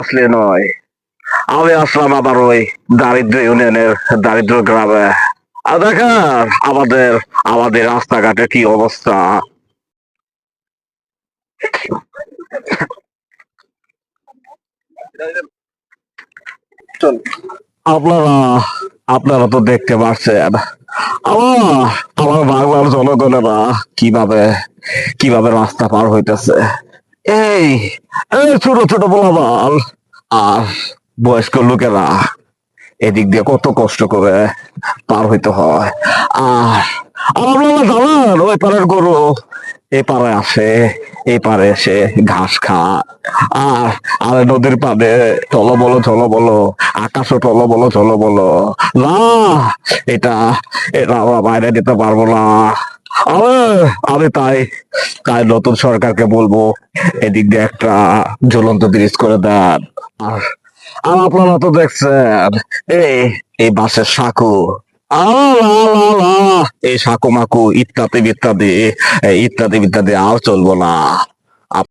আসলে নয়, আমি আসলাম আবার ওই দারিদ্র ইউনিয়নের দারিদ্র গ্রামে। আর দেখেন আমাদের আমাদের রাস্তাঘাটের কি অবস্থা। আপনারা আপনারা তো দেখতে পাচ্ছেন আমার আমার বাংলার জনগণেরা কিভাবে কিভাবে রাস্তা পার হইতেছে। এই এই ছোট ছোট পোলাপান আর বয়স্ক লোকেরা এদিক দিয়ে কত কষ্ট করে পার হইতে হয়। আর আপনারা জানেন ওই পারের গরু এই পারে আসে, এই পারে এসে ঘাস খায়। আর আর নদীর পাড়ে টলবলো আকাশও টলবলো না, এটা এটা আমরা বাইরে দিতে পারবো না। আমি আমি তাই তাই নতুন সরকারকে বলবো এদিক দিয়ে একটা ঝুলন্ত ব্রিজ করে দেন। আর আর আপনারা তো দেখছেন এই এই বাঁশের সাঁকো, এই সাঁকো মাকু ইত্যাদি ইত্যাদি ইত্যাদি ইত্যাদি আর চলবো না।